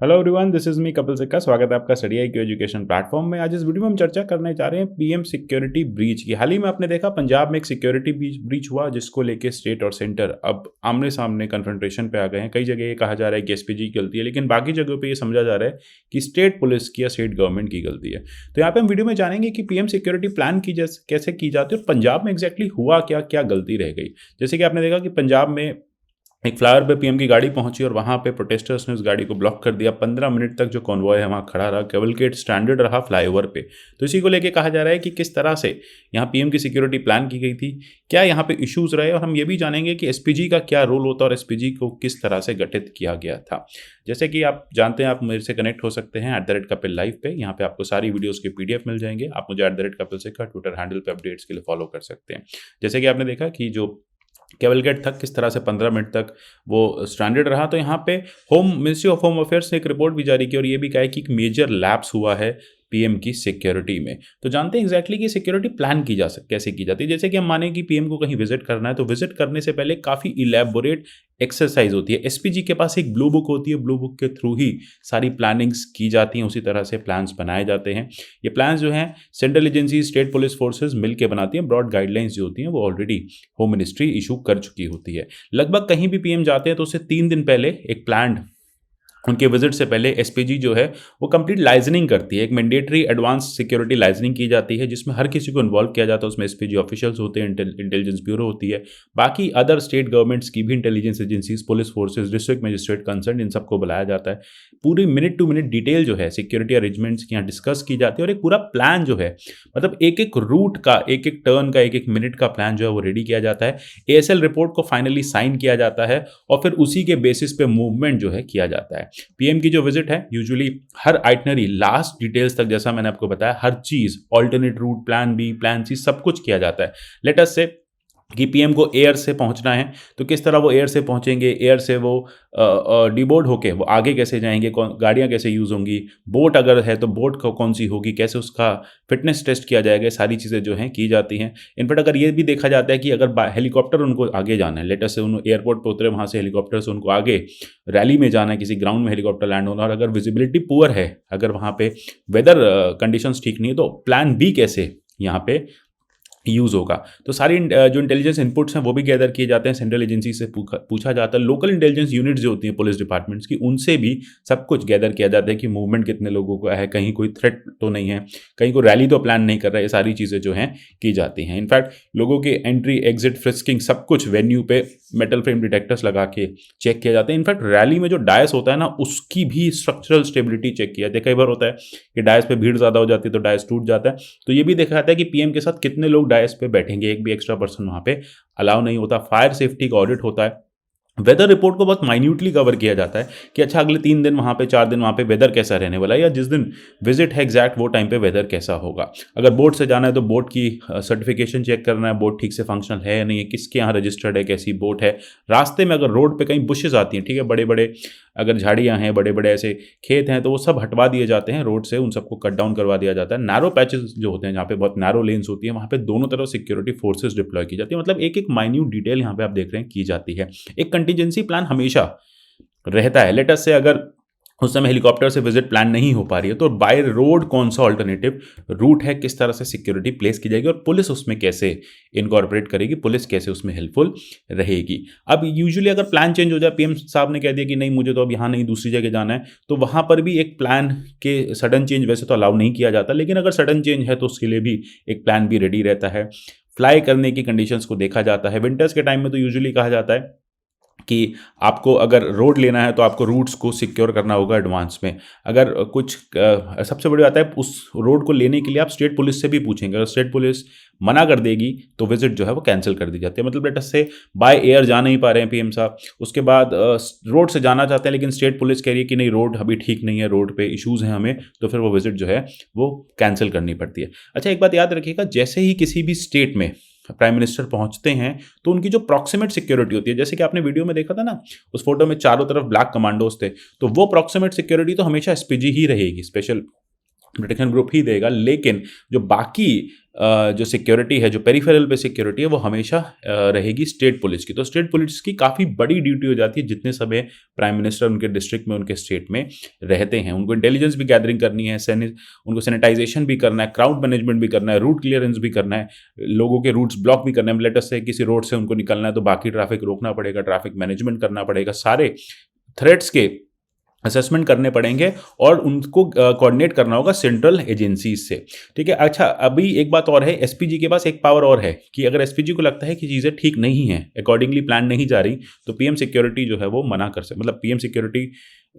Hello everyone, this is me Kapil सिक्का। स्वागत है आपका study I Q education platform में। आज इस वीडियो में हम चर्चा करने जा रहे हैं पीएम सिक्योरिटी ब्रीच की। हाल ही में आपने देखा पंजाब में एक सिक्योरिटी ब्रीच हुआ, जिसको लेके स्टेट और सेंटर अब आमने सामने कन्फ्रंटेशन पे आ गए हैं। कई जगह ये कहा जा रहा है कि एसपीजी की गलती है, लेकिन बाकी जगहों पे ये समझा जा रहा है कि स्टेट पुलिस की या स्टेट गवर्नमेंट की गलती है। तो यहाँ पे हम वीडियो में जानेंगे कि पीएम सिक्योरिटी प्लान की कैसे की जाती है और पंजाब में एग्जैक्टली हुआ क्या, क्या गलती रह गई। जैसे कि आपने देखा कि पंजाब में एक फ्लावर पे पीएम की गाड़ी पहुंची और वहां पे प्रोटेस्टर्स ने उस गाड़ी को ब्लॉक कर दिया। 15 मिनट तक जो कॉन्वॉय है वहां खड़ा रहा, कैवलकेड स्टैंडर्ड रहा फ्लाईओवर पे। तो इसी को लेके कहा जा रहा है कि किस तरह से यहाँ पीएम की सिक्योरिटी प्लान की गई थी, क्या यहाँ पे इश्यूज रहे, और हम ये भी जानेंगे कि एसपीजी का क्या रोल होता है और एसपीजी को किस तरह से गठित किया गया था। जैसे कि आप जानते हैं, आप मेरे से कनेक्ट हो सकते हैं @कपिल लाइव पे। यहाँ पे आपको सारी वीडियोस के पीडीएफ मिल जाएंगे। आप मुझे @कपिल सिक्का ट्विटर हैंडल पे अपडेट्स के लिए फॉलो कर सकते हैं। जैसे कि आपने देखा कि जो कैवलकेड तक किस तरह से 15 मिनट तक वो स्ट्रैंडेड रहा, तो यहाँ पे मिनिस्ट्री ऑफ होम अफेयर्स ने एक रिपोर्ट भी जारी की और ये भी कहा है कि एक मेजर लैप्स हुआ है पीएम की सिक्योरिटी में। तो जानते हैं एग्जैक्टली कि सिक्योरिटी प्लान कैसे की जाती है। जैसे कि हम माने कि पीएम को कहीं विजिट करना है, तो विजिट करने से पहले काफ़ी इलेबोरेट एक्सरसाइज होती है। एसपीजी के पास एक ब्लू बुक होती है, ब्लू बुक के थ्रू ही सारी प्लानिंग्स की जाती हैं, उसी तरह से प्लान्स बनाए जाते हैं। ये प्लान्स जो हैं central agency, state police forces मिलकर बनाती हैं। ब्रॉड गाइडलाइंस जो होती हैं वो ऑलरेडी होम मिनिस्ट्री इशू कर चुकी होती है। लगभग कहीं भी पीएम जाते हैं तो उससे 3 दिन पहले एक प्लान, उनके विजिट से पहले एसपीजी जो है वो कंप्लीट लाइजनिंग करती है। एक मैंडेटरी एडवांस सिक्योरिटी लाइजनिंग की जाती है, जिसमें हर किसी को इन्वॉल्व किया जाता है। उसमें एसपीजी ऑफिशियल्स होते हैं, इंटेलिजेंस ब्यूरो होती है, बाकी अदर स्टेट गवर्नमेंट्स की भी intelligence agencies, police forces, district magistrate concern, इन सबको बुलाया जाता है। पूरी मिनट टू मिनट डिटेल जो है सिक्योरिटी अरेंजमेंट्स की यहाँ डिस्कस की जाती है और एक पूरा प्लान जो है, मतलब एक एक रूट का, एक एक टर्न का, एक एक मिनट का प्लान जो है वो रेडी किया जाता है। एएसएल रिपोर्ट को फाइनली साइन किया जाता है और फिर उसी के बेसिस पे मूवमेंट जो है किया जाता है। पीएम की जो विजिट है यूजुअली हर आइटनरी लास्ट डिटेल्स तक, जैसा मैंने आपको बताया, हर चीज, alternate route, plan B, plan C, सब कुछ किया जाता है। लेट अस से कि पीएम को एयर से पहुंचना है, तो किस तरह वो एयर से पहुंचेंगे, एयर से वो डिबोर्ड होके वो आगे कैसे जाएंगे, गाड़ियां कैसे यूज़ होंगी, बोट अगर है तो बोट कौन सी होगी, कैसे उसका फिटनेस टेस्ट किया जाएगा, सारी चीज़ें जो हैं की जाती हैं। इनफैक्ट अगर ये भी देखा जाता है कि अगर हेलीकॉप्टर उनको आगे जाना है, लेटेस्ट से उन एयरपोर्ट पर उतरे, वहाँ से हेलीकॉप्टर से उनको आगे रैली में जाना है, किसी ग्राउंड में हेलीकॉप्टर लैंड होना, और अगर विजिबिलिटी पुअर है, अगर वहाँ पे वेदर कंडीशंस ठीक नहीं है, तो प्लान बी कैसे यहाँ पे यूज़ होगा। तो सारी जो इंटेलिजेंस इनपुट्स हैं वो भी गैदर किए जाते हैं। सेंट्रल एजेंसी से पूछा जाता है, लोकल इंटेलिजेंस यूनिट्स जो होती हैं पुलिस डिपार्टमेंट्स की, उनसे भी सब कुछ गैदर किया जाता है कि मूवमेंट कितने लोगों का है, कहीं कोई थ्रेट तो नहीं है, कहीं कोई रैली तो प्लान नहीं कर रहा है। ये सारी चीज़ें जो हैं की जाती हैं। इनफैक्ट लोगों के एंट्री, एग्जिट, फ्रिस्किंग, सब कुछ वेन्यू पे मेटल फ्रेम डिटेक्टर्स लगा के चेक किया जाता है। इनफैक्ट रैली में जो डायस होता है ना, उसकी भी स्ट्रक्चरल स्टेबिलिटी चेक किया जाता है। कई बार होता है कि डायस पे भीड़ ज़्यादा हो जाती है तो डायस टूट जाता है, तो ये भी देखा जाता है कि पीएम के साथ कितने लोग डायस पे बैठेंगे, एक भी एक्स्ट्रा पर्सन वहाँ पे अलाउ नहीं होता। फायर सेफ्टी का ऑडिट होता है। वेदर रिपोर्ट को बहुत माइन्यूटली कवर किया जाता है कि अच्छा अगले 3 दिन वहाँ पे, 4 दिन वहाँ पे वेदर कैसा रहने वाला है, या जिस दिन विजिट है एग्जैक्ट वो टाइम पे वेदर कैसा होगा। अगर बोट से जाना है तो बोट की सर्टिफिकेशन चेक करना है, बोट ठीक से फंक्शनल है या नहीं है, किसके यहाँ रजिस्टर्ड है, कैसी बोट है। रास्ते में अगर रोड पे कहीं बुशेज आती हैं, ठीक है, बड़े बड़े अगर झाड़ियाँ हैं, बड़े बड़े ऐसे खेत हैं, तो वो सब हटवा दिए जाते हैं रोड से, उन सबको कट डाउन करवा दिया जाता है। नैरो पैचेस जो होते हैं, जहाँ पे बहुत नैरो लेन्स होती है, वहाँ पे दोनों तरफ सिक्योरिटी फोर्सेज डिप्लॉय की जाती है। मतलब एक एक माइन्यूट डिटेल यहाँ पे आप देख रहे हैं की जाती है। एक कंटीजेंसी प्लान हमेशा रहता है। लेट अस से अगर उस समय हेलीकॉप्टर से विजिट प्लान नहीं हो पा रही है, तो बाय रोड कौन सा ऑल्टरनेटिव रूट है, किस तरह से सिक्योरिटी प्लेस की जाएगी और पुलिस उसमें कैसे इनकॉर्पोरेट करेगी, पुलिस कैसे उसमें हेल्पफुल रहेगी। अब यूजुअली अगर प्लान चेंज हो जाए, पीएम साहब ने कह दिया कि नहीं मुझे तो अब यहाँ नहीं दूसरी जगह जाना है, तो वहाँ पर भी एक प्लान के सडन चेंज वैसे तो अलाउ नहीं किया जाता, लेकिन अगर सडन चेंज है तो उसके लिए भी एक प्लान भी रेडी रहता है। फ्लाई करने की कंडीशंस को देखा जाता है। विंटर्स के टाइम में तो यूजुअली कहा जाता है कि आपको अगर रोड लेना है तो आपको रूट्स को सिक्योर करना होगा एडवांस में। अगर कुछ सबसे बड़ी बात है, उस रोड को लेने के लिए आप स्टेट पुलिस से भी पूछेंगे। अगर स्टेट पुलिस मना कर देगी तो विजिट जो है वो कैंसिल कर दी जाती है। मतलब लेट अस से बाय एयर जा नहीं पा रहे हैं पीएम साहब, उसके बाद रोड से जाना चाहते हैं, लेकिन स्टेट पुलिस कह रही है कि नहीं रोड अभी ठीक नहीं है, रोड पे इश्यूज़ हैं हमें, तो फिर वो विजिट जो है वो कैंसिल करनी पड़ती है। अच्छा, एक बात याद रखिएगा, जैसे ही किसी भी स्टेट में प्राइम मिनिस्टर पहुंचते हैं तो उनकी जो प्रॉक्सिमेट सिक्योरिटी होती है, जैसे कि आपने वीडियो में देखा था ना, उस फोटो में चारों तरफ ब्लैक कमांडोज थे, तो वो प्रॉक्सिमेट सिक्योरिटी तो हमेशा एसपीजी ही रहेगी, स्पेशल प्रोटेक्शन ग्रुप ही देगा, लेकिन जो बाकी जो सिक्योरिटी है, जो पेरिफेरल पे सिक्योरिटी है, वो हमेशा रहेगी स्टेट पुलिस की। तो स्टेट पुलिस की काफ़ी बड़ी ड्यूटी हो जाती है जितने समय प्राइम मिनिस्टर उनके डिस्ट्रिक्ट में, उनके स्टेट में रहते हैं। उनको इंटेलिजेंस भी गैदरिंग करनी है, उनको सैनिटाइजेशन भी करना है, क्राउड मैनेजमेंट भी करना है, रूट क्लियरेंस भी करना है, लोगों के रूट्स ब्लॉक भी करना है। लेट अस से किसी रोड से उनको निकलना है तो बाकी ट्रैफिक रोकना पड़ेगा, ट्रैफिक मैनेजमेंट करना पड़ेगा, सारे थ्रेट्स के असेसमेंट करने पड़ेंगे और उनको कोऑर्डिनेट करना होगा सेंट्रल एजेंसीज से। ठीक है। अच्छा, अभी एक बात और है, एसपीजी के पास एक पावर और है कि अगर एसपीजी को लगता है कि चीज़ें ठीक नहीं हैं, अकॉर्डिंगली प्लान नहीं जा रही, तो पीएम सिक्योरिटी जो है वो मना कर सकते, मतलब पीएम सिक्योरिटी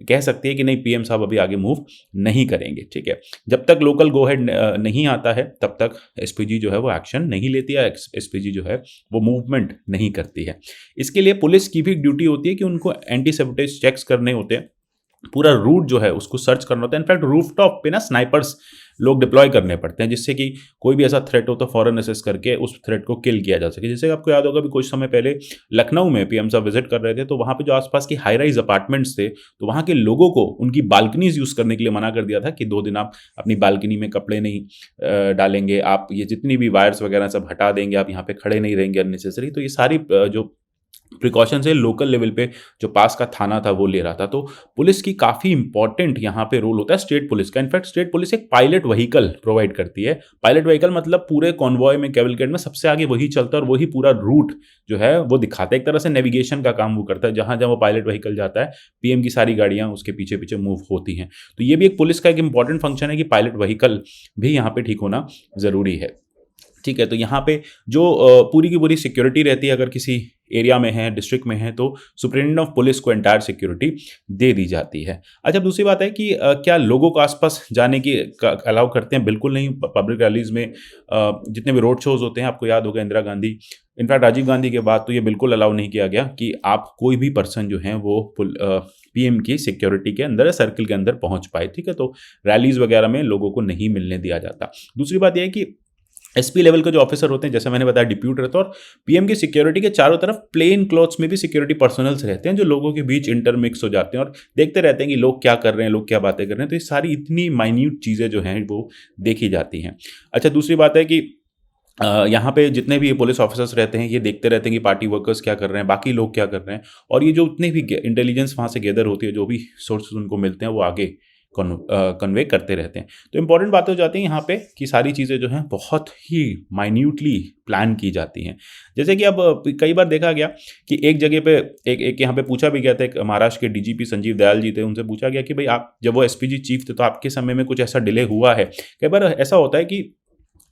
कह सकती है कि नहीं, पीएम साहब अभी आगे मूव नहीं करेंगे। ठीक है। जब तक लोकल गो हेड नहीं आता है तब तक एसपीजी जो है वो एक्शन नहीं लेती है, एसपीजी जो है वो मूवमेंट नहीं करती है। इसके लिए पुलिस की भी ड्यूटी होती है कि उनको एंटी सैबोटेज चेक्स करने होते हैं, पूरा रूट जो है उसको सर्च करना होता है। इनफैक्ट रूफटॉप पे ना स्नाइपर्स लोग डिप्लॉय करने पड़ते हैं, जिससे कि कोई भी ऐसा थ्रेट हो तो फॉरन असेस करके उस थ्रेट को किल किया जा सके। जैसे आपको याद होगा भी कुछ समय पहले लखनऊ में पीएम साहब विजिट कर रहे थे, तो वहाँ पे जो आसपास की हाई राइज अपार्टमेंट्स थे, तो वहाँ के लोगों को उनकी बालकनीज यूज़ करने के लिए मना कर दिया था कि 2 दिन आप अपनी बालकनी में कपड़े नहीं डालेंगे, आप ये जितनी भी वायर्स वगैरह सब हटा देंगे, आप यहाँ पे खड़े नहीं रहेंगे अननेसेसरी। तो ये सारी जो प्रिकॉशन से लोकल लेवल पे जो पास का थाना था वो ले रहा था। तो पुलिस की काफ़ी इंपॉर्टेंट यहाँ पे रोल होता है स्टेट पुलिस का। इनफैक्ट स्टेट पुलिस एक पायलट व्हीकल प्रोवाइड करती है। पायलट व्हीकल मतलब पूरे कॉन्वॉय में, कैवलकेड में सबसे आगे वही चलता है और वही पूरा रूट जो है वो दिखाता है। एक तरह से नेविगेशन का काम वो करता है, जहाँ जहाँ वो पायलट व्हीकल जाता है पीएम की सारी गाड़ियाँ उसके पीछे पीछे मूव होती हैं। तो ये भी एक पुलिस का एक इंपॉर्टेंट फंक्शन है कि पायलट व्हीकल भी यहाँ पे ठीक होना ज़रूरी है। ठीक है। तो यहाँ पे जो पूरी की पूरी सिक्योरिटी रहती है, अगर किसी एरिया में है, डिस्ट्रिक्ट में है, तो सुप्रिटेंडेंट ऑफ पुलिस को एंटायर सिक्योरिटी दे दी जाती है। अच्छा, दूसरी बात है कि क्या लोगों को आसपास जाने की अलाउ करते हैं? बिल्कुल नहीं। पब्लिक रैलीज में जितने भी रोड शोज होते हैं, आपको याद होगा इंदिरा गांधी, इनफैक्ट राजीव गांधी के बाद तो ये बिल्कुल अलाउ नहीं किया गया कि आप कोई भी पर्सन जो है वो पीएम की सिक्योरिटी के अंदर, सर्किल के अंदर पहुंच पाए। ठीक है। तो रैलीज वगैरह में लोगों को नहीं मिलने दिया जाता। दूसरी बात यह है कि एसपी लेवल के जो ऑफिसर होते हैं, जैसे मैंने बताया, डिप्यूट रहता है, और पीएम की सिक्योरिटी के चारों तरफ प्लेन क्लॉथ्स में भी सिक्योरिटी पर्सनल्स रहते हैं जो लोगों के बीच इंटरमिक्स हो जाते हैं और देखते रहते हैं कि लोग क्या कर रहे हैं, लोग क्या बातें कर रहे हैं। तो ये सारी इतनी माइन्यूट चीज़ें जो हैं वो देखी जाती हैं। अच्छा, दूसरी बात है कि यहाँ पे जितने भी पुलिस ऑफिसर्स रहते हैं ये देखते रहते हैं कि पार्टी वर्कर्स क्या कर रहे हैं, बाकी लोग क्या कर रहे हैं, और ये जो उतने भी इंटेलिजेंस वहाँ से गैदर होती है, जो भी सोर्सेज उनको मिलते हैं, वो आगे कन्वे करते रहते हैं। तो इंपॉर्टेंट बातें हो जाती हैं यहाँ पे कि सारी चीज़ें जो हैं बहुत ही माइन्यूटली प्लान की जाती हैं। जैसे कि अब कई बार देखा गया कि एक जगह पे एक यहाँ पे पूछा भी गया था, एक महाराष्ट्र के डीजीपी संजीव दयाल जी थे, उनसे पूछा गया कि भाई आप जब वो एसपीजी चीफ थे तो आपके समय में कुछ ऐसा डिले हुआ है? कई बार ऐसा होता है कि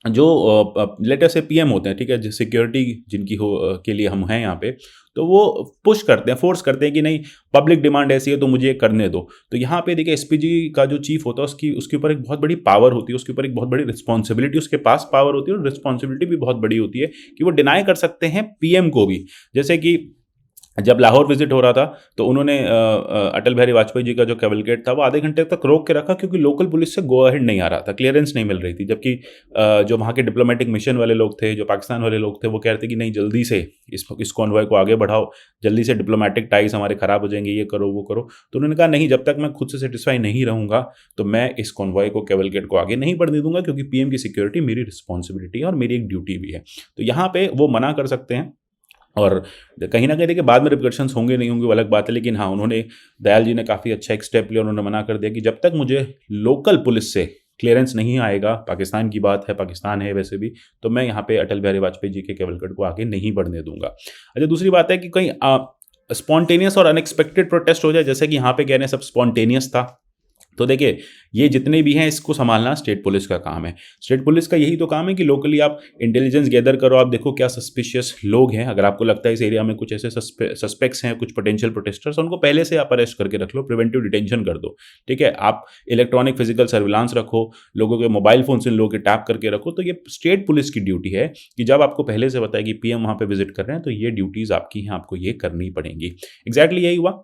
जो लेटर से पीएम होते हैं, ठीक है, जो सिक्योरिटी जिनकी हो के लिए हम हैं यहाँ पे, तो वो पुश करते हैं, फोर्स करते हैं कि नहीं, पब्लिक डिमांड ऐसी है तो मुझे ये करने दो। तो यहाँ पे देखिए एसपीजी का जो चीफ होता है उसके ऊपर एक बहुत बड़ी पावर होती है, उसके ऊपर एक बहुत बड़ी रिस्पॉन्सिबिलिटी, उसके पास पावर होती है और रिस्पॉन्सिबिलिटी भी बहुत बड़ी होती है कि वो डिनाई कर सकते हैं पीएम को भी। जैसे कि जब लाहौर विजिट हो रहा था तो उन्होंने अटल बिहारी वाजपेयी जी का जो कैवलकेड था वो आधे घंटे तक रोक के रखा, क्योंकि लोकल पुलिस से गो अहेड नहीं आ रहा था, क्लियरेंस नहीं मिल रही थी। जबकि जो वहाँ के डिप्लोमेटिक मिशन वाले लोग थे, जो पाकिस्तान वाले लोग थे, वो कह रहे थे कि नहीं, जल्दी से इस कॉन्वॉय को आगे बढ़ाओ, जल्दी से डिप्लोमेटिक टाइज हमारे खराब हो जाएंगे, ये करो वो करो। तो उन्होंने कहा नहीं, जब तक मैं खुद से सेटिस्फाई नहीं रहूँगा तो मैं इस कॉन्वॉय को, कैवलकेड को आगे नहीं बढ़ने दूंगा, क्योंकि पीएम की सिक्योरिटी मेरी रिस्पॉन्सिबिलिटी है और मेरी एक ड्यूटी भी है। तो यहाँ पे वो मना कर सकते हैं, और कहीं ना कहीं देखिए बाद में रिप्रिकॉशंस होंगे नहीं होंगे वो अलग बात है, लेकिन हाँ, उन्होंने, दयाल जी ने काफ़ी अच्छा एक स्टेप लिया, उन्होंने मना कर दिया कि जब तक मुझे लोकल पुलिस से क्लियरेंस नहीं आएगा, पाकिस्तान की बात है, पाकिस्तान है वैसे भी, तो मैं यहाँ पे अटल बिहारी वाजपेयी जी के कैवलकेड को आगे नहीं बढ़ने दूंगा। अच्छा, दूसरी बात है कि कहीं स्पॉन्टेनियस और अनएक्सपेक्टेड प्रोटेस्ट हो जाए, जैसे कि यहाँ पे कह रहे हैं सब स्पॉन्टेनियस था, तो देखिए ये जितने भी हैं इसको संभालना स्टेट पुलिस का काम है। स्टेट पुलिस का यही तो काम है कि लोकली आप इंटेलिजेंस गैदर करो, आप देखो क्या सस्पिशियस लोग हैं, अगर आपको लगता है इस एरिया में कुछ ऐसे सस्पेक्ट्स हैं, कुछ पोटेंशियल प्रोटेस्टर्स, उनको पहले से आप अरेस्ट करके रख लो, प्रिवेंटिव डिटेंशन कर दो। ठीक है। आप इलेक्ट्रॉनिक फिजिकल सर्विलांस रखो, लोगों के मोबाइल फोन से लोगों के टैप करके रखो। तो ये स्टेट पुलिस की ड्यूटी है कि जब आपको पहले से बताया कि पीएम वहाँ पे विजिट कर रहे हैं तो ये ड्यूटीज़ आपकी हैं, आपको ये करनी पड़ेंगी। एग्जैक्टली यही हुआ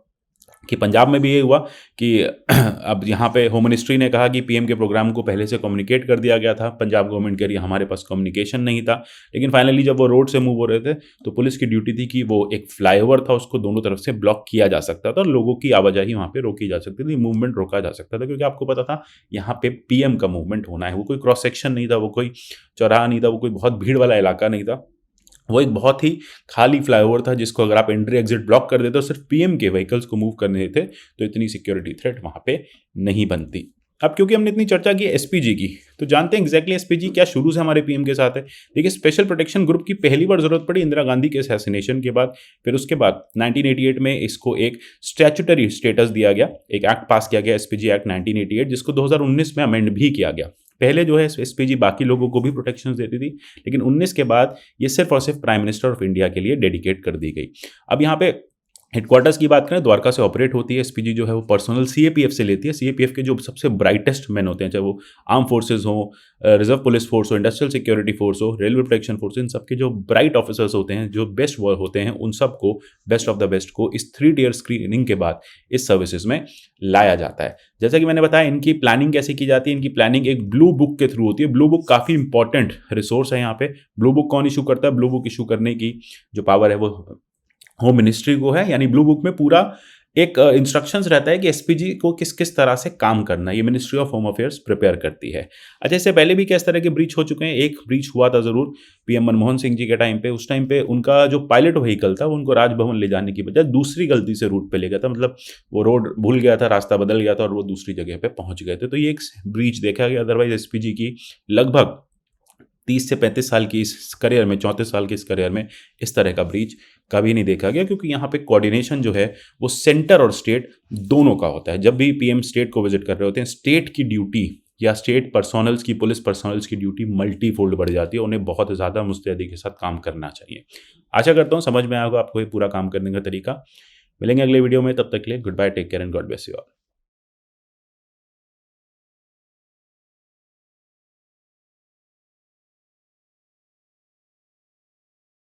कि पंजाब में भी ये हुआ कि अब यहाँ पे होम मिनिस्ट्री ने कहा कि पीएम के प्रोग्राम को पहले से कम्युनिकेट कर दिया गया था, पंजाब गवर्नमेंट कह रही हमारे पास कम्युनिकेशन नहीं था। लेकिन फाइनली जब वो रोड से मूव हो रहे थे तो पुलिस की ड्यूटी थी कि वो एक फ्लाईओवर था, उसको दोनों तरफ से ब्लॉक किया जा सकता था और लोगों की आवाजाही वहाँ पे रोकी जा सकती थी, मूवमेंट रोका जा सकता था, क्योंकि आपको पता था यहाँ पे पीएम का मूवमेंट होना है। वो कोई क्रॉस सेक्शन नहीं था, वो कोई चौराहा नहीं था, वो कोई बहुत भीड़ वाला इलाका नहीं था, वो एक बहुत ही खाली फ्लाईओवर था जिसको अगर आप एंट्री एग्जिट ब्लॉक कर देते और सिर्फ पीएम के व्हीकल्स को मूव करने देते तो इतनी सिक्योरिटी थ्रेट वहाँ पे नहीं बनती। अब क्योंकि हमने इतनी चर्चा की एसपीजी की, तो जानते हैं एग्जैक्टली एसपीजी क्या शुरू से हमारे पीएम के साथ है। देखिए, स्पेशल प्रोटेक्शन ग्रुप की पहली बार जरूरत पड़ी इंदिरा गांधी के असैसिनेशन के बाद। फिर उसके बाद 1988 में इसको एक स्टैट्यूटरी स्टेटस दिया गया, एक एक्ट पास किया गया, एसपीजी एक्ट 1988, जिसको 2019 में अमेंड भी किया गया। पहले जो है एसपीजी बाकी लोगों को भी प्रोटेक्शन देती थी, लेकिन 19 के बाद ये सिर्फ और सिर्फ प्राइम मिनिस्टर ऑफ इंडिया के लिए डेडिकेट कर दी गई। अब यहाँ पे हेडक्वार्टर्स की बात करें, द्वारका से ऑपरेट होती है एसपीजी, जो है वो पर्सनल सीएपीएफ से लेती है। सीएपीएफ के जो सबसे ब्राइटेस्ट मैन होते हैं, चाहे वो आर्म फोर्सेज हो, रिजर्व पुलिस फोर्स हो, इंडस्ट्रियल सिक्योरिटी फोर्स हो, रेलवे प्रोटेक्शन फोर्स, इन सबके जो ब्राइट ऑफिसर्स होते हैं, जो बेस्ट वो होते हैं, उन सबको, बेस्ट ऑफ द बेस्ट को इस 3 टियर स्क्रीनिंग के बाद इस सर्विसेज में लाया जाता है। जैसा कि मैंने बताया, इनकी प्लानिंग कैसे की जाती है, इनकी प्लानिंग एक ब्लू बुक के थ्रू होती है। ब्लू बुक काफ़ी इंपॉर्टेंट रिसोर्स है यहाँ पे। ब्लू बुक कौन इशू करता है? ब्लू बुक इशू करने की जो पावर है वो होम मिनिस्ट्री को है। यानी ब्लू बुक में पूरा एक इंस्ट्रक्शंस रहता है कि एसपीजी को किस किस तरह से काम करना है, ये ministry of home affairs prepare करती है। अच्छा, इससे पहले भी किस तरह के ब्रीच हो चुके हैं। एक ब्रीच हुआ था ज़रूर पीएम मनमोहन सिंह जी के टाइम पे। उस टाइम पे उनका जो पायलट व्हीकल था वो उनको राजभवन ले जाने की बजाय दूसरी गलती से रूट पे ले गया था, मतलब वो रोड भूल गया था, रास्ता बदल गया था और वो दूसरी जगह पे पहुंच गए थे। तो ये एक ब्रीच देखा गया। अदरवाइज एसपीजी की लगभग 30 से 35 साल की इस करियर में, 34 साल के इस करियर में इस तरह का ब्रीच कभी नहीं देखा गया, क्योंकि यहाँ पे कोऑर्डिनेशन जो है वो सेंटर और स्टेट दोनों का होता है। जब भी पीएम स्टेट को विजिट कर रहे होते हैं, स्टेट की ड्यूटी या स्टेट पर्सोनल्स की, पुलिस पर्सोनल्स की ड्यूटी मल्टीफोल्ड बढ़ जाती है। उन्हें बहुत ज़्यादा मुस्तैदी के साथ काम करना चाहिए। आशा करता हूँ समझ में आएगा आपको ये पूरा काम करने का तरीका। मिलेंगे अगले वीडियो में, तब तक के लिए good bye, take care and God bless you all.